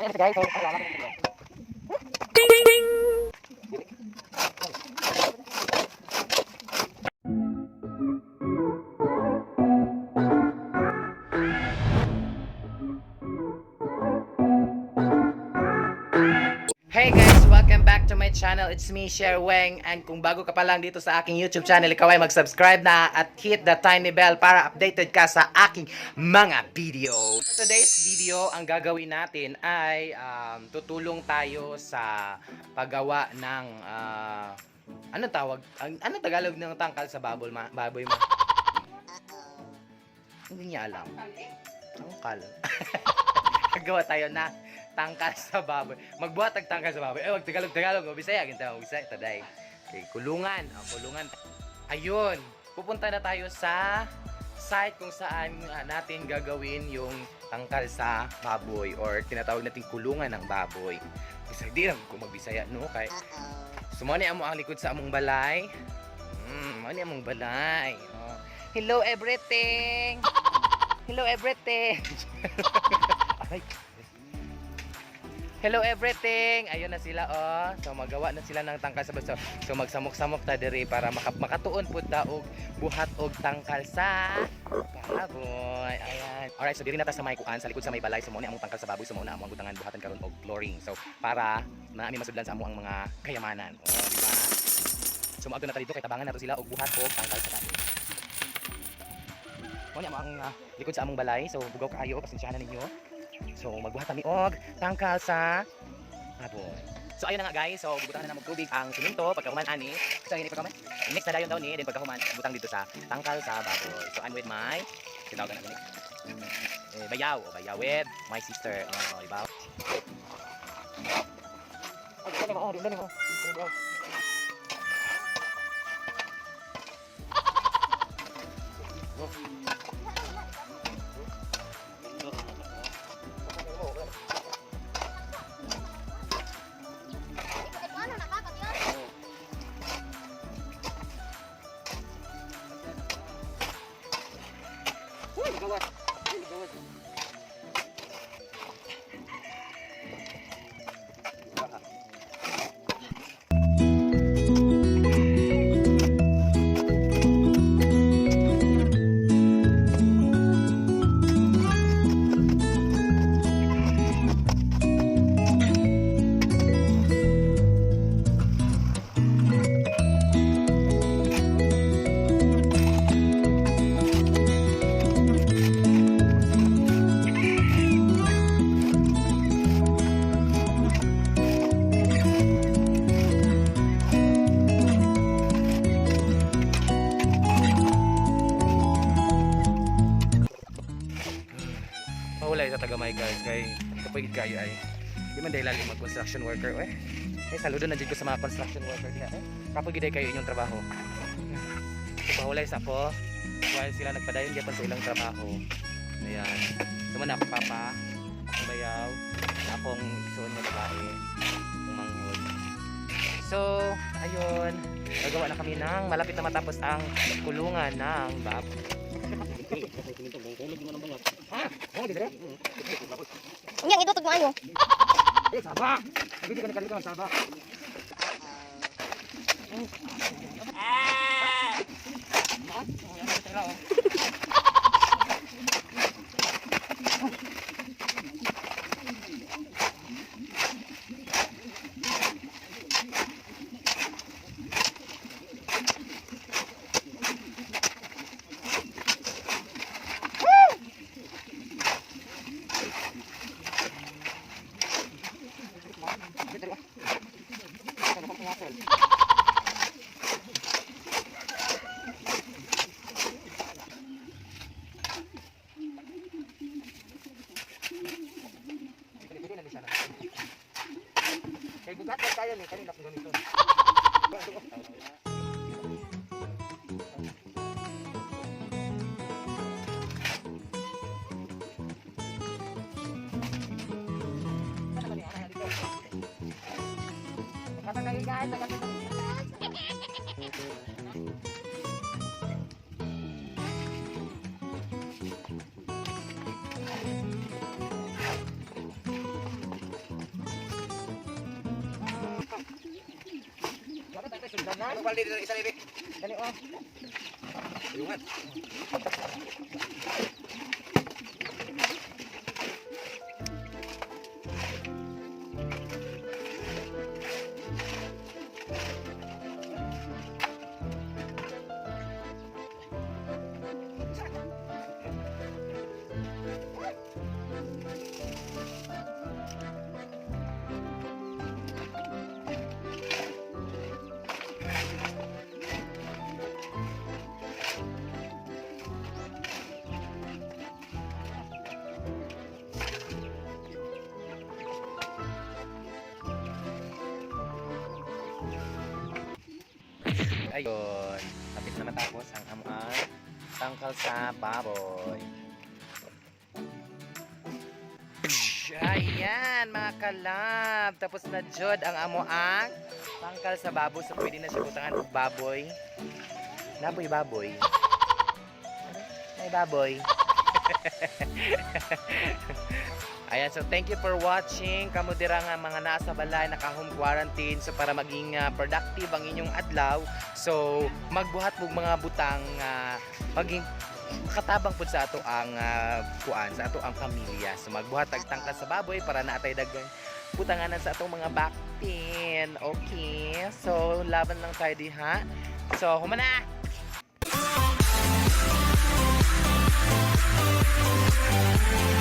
guys, so, hey guys, welcome back to my channel. It's me, Cher Weng. And kung bago ka pa lang dito sa aking YouTube channel, ikaw ay mag-subscribe na at hit the tiny bell para updated ka sa aking mga video. Today's video, ang gagawin natin ay tutulong tayo sa paggawa ng anong tawag? Anong Tagalog ng tangkal sa baboy ma? Hindi niya alam. Tangkal. Gagawa tayo na tangkal sa baboy. Magbuhat ang tangkal sa baboy. Wag Tagalog. Bisaya. Ginta mo Bisaya. Taday. Okay, kulungan. Kulungan. Ayun. Pupunta na tayo sa site kung saan natin gagawin yung tangkal sa baboy or tinatawag nating kulungan ng baboy. Kasi di lang kung magbisaya, no? Kay sumani amo ang likod sa among balay. Mani among balay. Oh. Hello everything. Hello everything. Ay. Hello everything! Ayun na sila oh. So magawa na sila ng tangkal sa baso. So magsamok-samok ta diri para makatuon pud ta og buhat og tangkal sa baboy. Ayan. Alright, so diri na ta sa may kuan, sa likod sa may balay. So mo ni among tangkal sa baboy, so mo na among butangan buhatan karon og flooring. So para naami masudlan sa among mga kayamanan. Oh, di ba? So moadto na ta dito kay tabangan nato sila og buhat og tangkal sa baboy. Mo ni among likod sa among balay. So bugaw kaayo, pasensyahan ninyo. So magbuhat kami og tangkal sa baboy. So ayun na nga guys, so bubutahan na ng tubig ang siminto pagkahuman ani. So ini pagkahuman. Next na dayon daw ni, then pagkahuman butang dito sa tangkal sa baboy. So I'm with my tinawag na gani. Bayaw with my sister. Oh, di ba? Dito mo. Mahulay sa tagamay guys kay kapag kayo ay di man dahil lalim mag construction worker saludo na dito sa mga construction worker diha kapag giday kayo inyong trabaho. So mahulay sa po while sila nagpadayon gyapon sa ilang trabaho. Ayan. Suman ako papa, akong bayaw, akong igsoon nga babae, umanghod. So, ayun, gagawa na kami ng malapit na matapos ang kulungan ng baboy. Unyang idutog mo ayo. Sabah. Bigyan ka ni kanito sabah. Kay bugat na kaya ni kanina kung ganito. Na? Ano pala dito isa libre? Dali oh. Yungat. Ayun. Tapit na matapos ang amang tangkal sa baboy. Ayan mga kalab. Tapos na jud ang amoang tangkal sa baboy. So pwede na siya butangan og baboy. Naboy baboy. Ay baboy. Ayan, so thank you for watching. Kamo dira nga mga nasa balay naka-home quarantine so para maging productive ang inyong adlaw. So magbuhat og mga butang maging katabang pud sa ato ang kuan sa ato ang pamilya. So magbuhat og tangka sa baboy para naatay daghan butanganan sa atong mga baktin. Okay. So laban lang tayo diha. So humana.